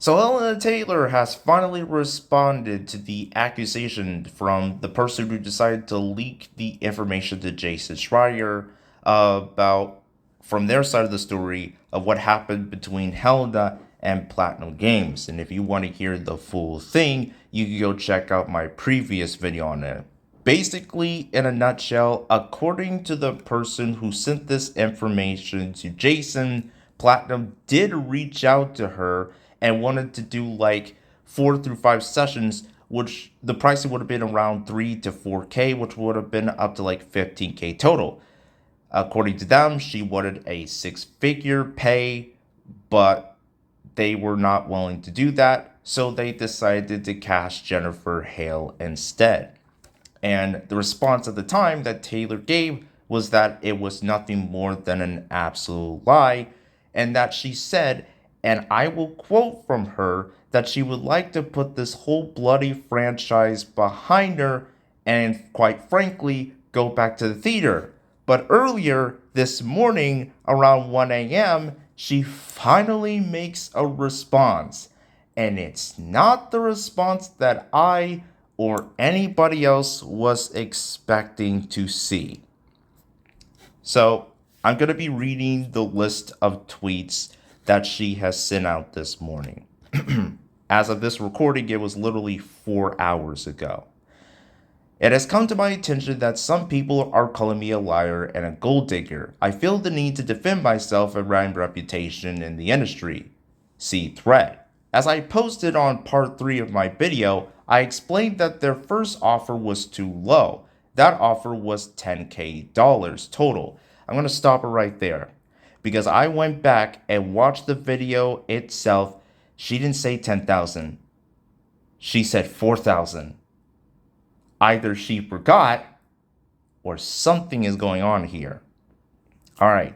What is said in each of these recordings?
So Hellena Taylor has finally responded to the accusation from the person who decided to leak the information to Jason Schreier about, from their side of the story, of what happened between Hellena and Platinum Games. And if you want to hear the full thing, you can go check out my previous video on it. Basically, in a nutshell, according to the person who sent this information to Jason, Platinum did reach out to her and wanted to do like 4 through 5 sessions, which the pricing would have been around 3 to 4K, which would have been up to like 15K total. According to them, she wanted a 6-figure pay, but they were not willing to do that, so they decided to cast Jennifer Hale instead. And the response at the time that Taylor gave was that it was nothing more than an absolute lie, and that she said, and I will quote from her, that she would like to put this whole bloody franchise behind her and, quite frankly, go back to the theater. But earlier this morning, around 1 a.m., she finally makes a response. And it's not the response that I or anybody else was expecting to see. So I'm going to be reading the list of tweets that she has sent out this morning. As of this recording, it was literally 4 hours ago. It has come to my attention that some people are calling me a liar and a gold digger. I feel the need to defend myself and my reputation in the industry. See thread. As I posted on part 3 of my video, I explained that their first offer was too low. That offer was $10K total. I'm going to stop it right there, because I went back and watched the video itself. She didn't say 10,000. She said 4,000. Either she forgot or something is going on here. All right,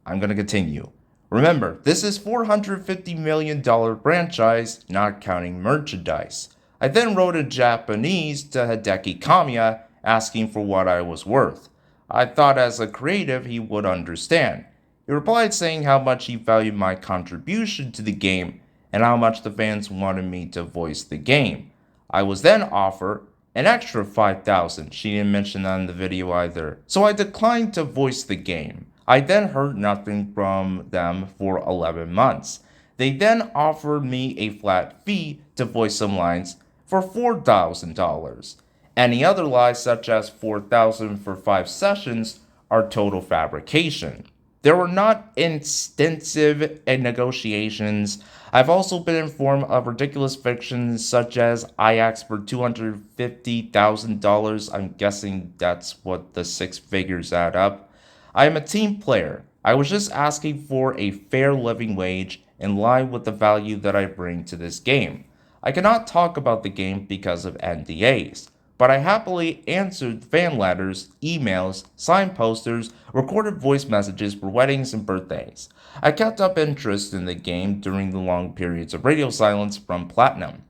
I'm going to continue. Remember, this is $450 million franchise, not counting merchandise. I then wrote in Japanese to Hideki Kamiya asking for what I was worth. I thought as a creative he would understand. He replied saying how much he valued my contribution to the game and how much the fans wanted me to voice the game. I was then offered an extra 5,000. She didn't mention that in the video either. So I declined to voice the game. I then heard nothing from them for 11 months. They then offered me a flat fee to voice some lines for $4,000. Any other lies, such as 4,000 for 5 sessions, are total fabrication. There were not extensive negotiations. I've also been informed of ridiculous fictions such as I asked for $250,000. I'm guessing that's what the 6 figures add up. I am a team player. I was just asking for a fair living wage in line with the value that I bring to this game. I cannot talk about the game because of NDAs, but I happily answered fan letters, emails, signed posters, recorded voice messages for weddings and birthdays. I kept up interest in the game during the long periods of radio silence from Platinum.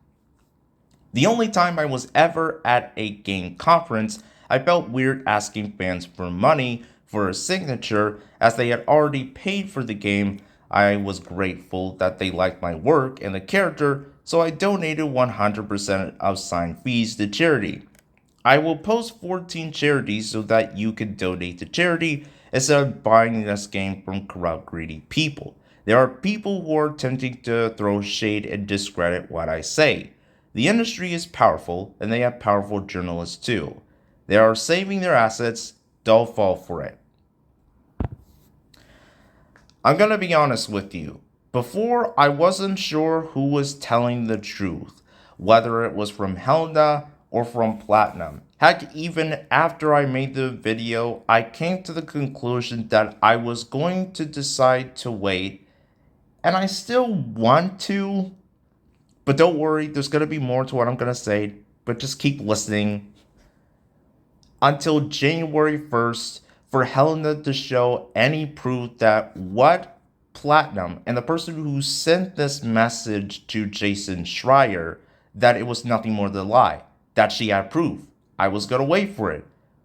The only time I was ever at a game conference, I felt weird asking fans for money for a signature, as they had already paid for the game. I was grateful that they liked my work and the character, so I donated 100% of signed fees to charity. I will post 14 charities so that you can donate to charity instead of buying this game from corrupt, greedy people. There are people who are attempting to throw shade and discredit what I say. The industry is powerful, and they have powerful journalists too. They are saving their assets. Don't fall for it. I'm gonna be honest with you. Before, I wasn't sure who was telling the truth, whether it was from Hellena or from Platinum. Heck, even after I made the video, I came to the conclusion that I was going to decide to wait, and I still want to, but don't worry, there's gonna be more to what I'm gonna say, but just keep listening until January 1st for Hellena to show any proof that what Platinum and the person who sent this message to Jason Schreier, that it was nothing more than a lie, that she had proof. I was going to wait for it.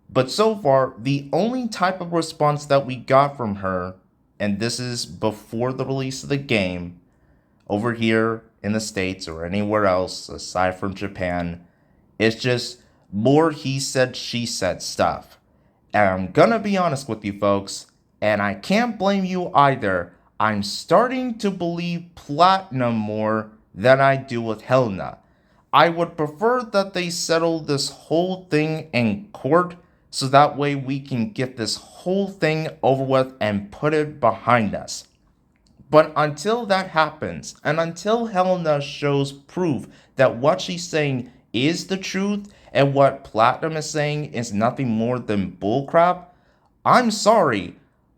But so far, the only type of response that we got from her, and this is before the release of the game, over here in the States or anywhere else aside from Japan. It's just more he said, she said stuff. And I'm gonna be honest with you folks, and I can't blame you either. I'm starting to believe Platinum more than I do with Hellena. I would prefer that they settle this whole thing in court so that way we can get this whole thing over with and put it behind us. But until that happens, and until Helena shows proof that what she's saying is the truth and what Platinum is saying is nothing more than bullcrap, I'm sorry.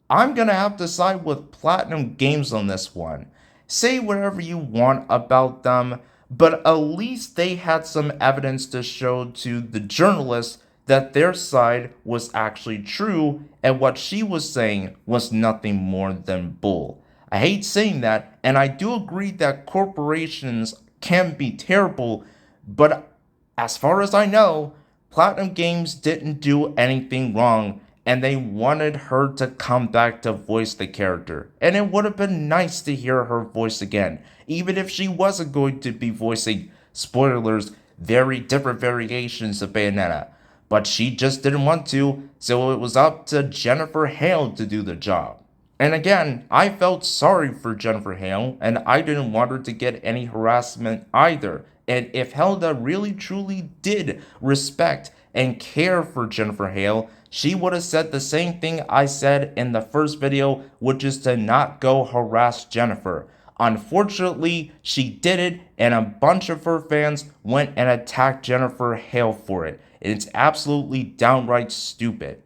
I'm gonna have to side with Platinum Games on this one. Say whatever you want about them, but at least they had some evidence to show to the journalist that their side was actually true and what she was saying was nothing more than bull. I hate saying that, and I do agree that corporations can be terrible, but as far as I know, Platinum Games didn't do anything wrong, and they wanted her to come back to voice the character. And it would have been nice to hear her voice again, even if she wasn't going to be voicing, spoilers, very different variations of Bayonetta. But she just didn't want to, so it was up to Jennifer Hale to do the job. And again, I felt sorry for Jennifer Hale, and I didn't want her to get any harassment either. And if Helena really truly did respect and care for Jennifer Hale, she would have said the same thing I said in the first video, which is to not go harass Jennifer. Unfortunately, she did it, and a bunch of her fans went and attacked Jennifer Hale for it. It's absolutely downright stupid.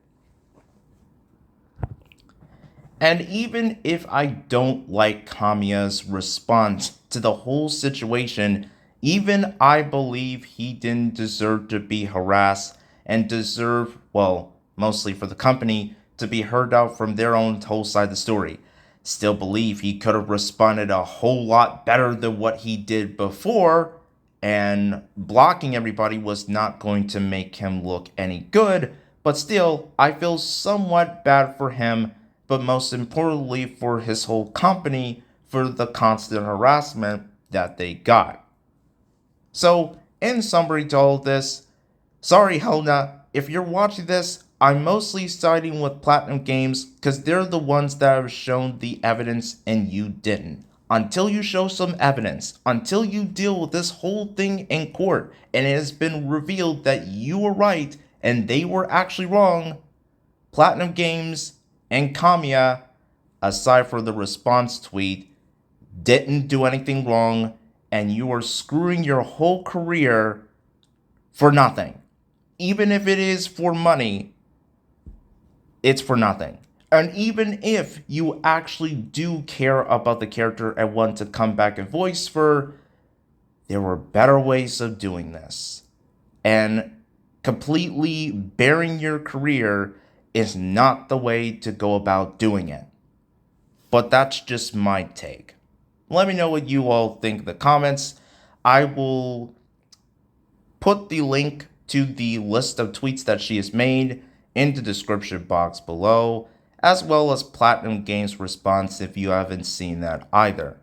And even if I don't like Kamiya's response to the whole situation, even I believe he didn't deserve to be harassed and deserve, well, mostly for the company, to be heard out from their own whole side of the story. Still believe he could have responded a whole lot better than what he did before, and blocking everybody was not going to make him look any good, but still, I feel somewhat bad for him, but most importantly for his whole company for the constant harassment that they got. So, in summary to all of this, sorry Helena, if you're watching this, I'm mostly siding with Platinum Games because they're the ones that have shown the evidence and you didn't. Until you show some evidence, until you deal with this whole thing in court and it has been revealed that you were right and they were actually wrong, Platinum Games and Kamiya, aside from the response tweet, didn't do anything wrong, and you are screwing your whole career for nothing. Even if it is for money, it's for nothing. And even if you actually do care about the character and want to come back and voice for, there were better ways of doing this. And completely burying your career is not the way to go about doing it. But that's just my take. Let me know what you all think in the comments. I will put the link to the list of tweets that she has made in the description box below, as well as Platinum Games' response if you haven't seen that either.